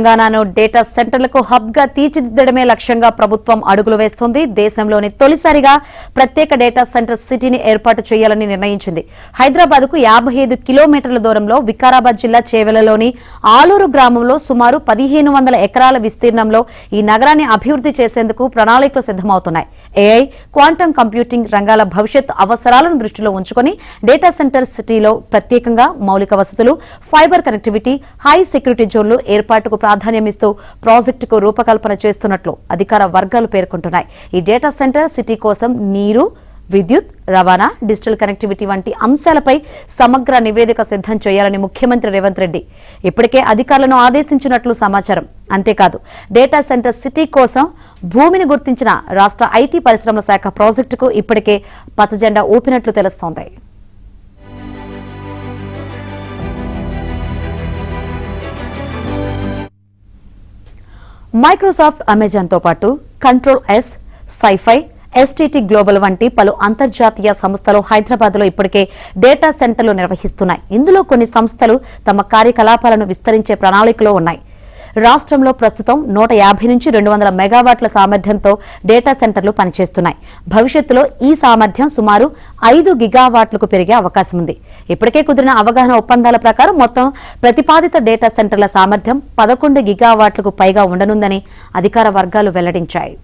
తెలంగాణను డేటా సెంటర్లకు హబ్ గా తీర్చిదిద్దడమే లక్ష్యంగా ప్రభుత్వం అడుగులు వేస్తోంది. దేశంలోని తొలిసారిగా ప్రత్యేక డేటా సెంటర్ సిటీని ఏర్పాటు చేయాలని నిర్ణయించింది. హైదరాబాద్ కు 55 కిలోమీటర్ల దూరంలో వికారాబాద్ జిల్లా చేవెళ్లలోని ఆలూరు గ్రామంలో సుమారు 1500 ఎకరాల విస్తీర్ణంలో ఈ నగరాన్ని అభివృద్ధి చేసేందుకు ప్రణాళికలు సిద్దమవుతున్నాయి. ఏఐ, క్వాంటం కంప్యూటింగ్ రంగాల భవిష్యత్ అవసరాలను దృష్టిలో ఉంచుకుని డేటా సెంటర్ సిటీలో ప్రత్యేకంగా మౌలిక వసతులు, ఫైబర్ కనెక్టివిటీ, హై సెక్యూరిటీ జోన్లు ఏర్పాటుకు ప్రాధాన్యమిస్తూ ప్రాజెక్టుకు రూపకల్పన చేస్తున్నట్లు అధికార వర్గాలు పేర్కొంటున్నాయి. ఈ డేటా సెంటర్ సిటీ కోసం నీరు, విద్యుత్, రవాణా, డిజిటల్ కనెక్టివిటీ వంటి అంశాలపై సమగ్ర నివేదిక సిద్దం చేయాలని ముఖ్యమంత్రి రేవంత్ రెడ్డి ఇప్పటికే అధికారులను ఆదేశించినట్లు సమాచారం. అంతేకాదు డేటా సెంటర్ సిటీ కోసం భూమిని గుర్తించిన రాష్ట్ర ఐటీ పరిశ్రమల శాఖ ప్రాజెక్టుకు ఇప్పటికే పచ్చజెండా ఊపినట్లు తెలుస్తోంది. మైక్రోసాఫ్ట్, అమెజాన్ తో పాటు control S, Sify, STT global వంటి పలు అంతర్జాతీయ సంస్థలు హైదరాబాద్ లో ఇప్పటికే డేటా సెంటర్లు నిర్వహిస్తున్నాయి. ఇందులో కొన్ని సంస్థలు తమ కార్యకలాపాలను విస్తరించే ప్రణాళికలో ఉన్నాయి. రాష్ట్రంలో ప్రస్తుతం 150 నుంచి 200 మెగావాట్ల సామర్థ్యంతో డేటా సెంటర్లు పనిచేస్తున్నాయి. భవిష్యత్తులో ఈ సామర్థ్యం సుమారు 5 గిగావాట్లకు పెరిగే అవకాశం ఉంది. ఇప్పటికే కుదిరిన అవగాహన ఒప్పందాల ప్రకారం మొత్తం ప్రతిపాదిత డేటా సెంటర్ల సామర్థ్యం 11 గిగావాట్లకు పైగా ఉండనుందని అధికార వర్గాలు వెల్లడించాయి.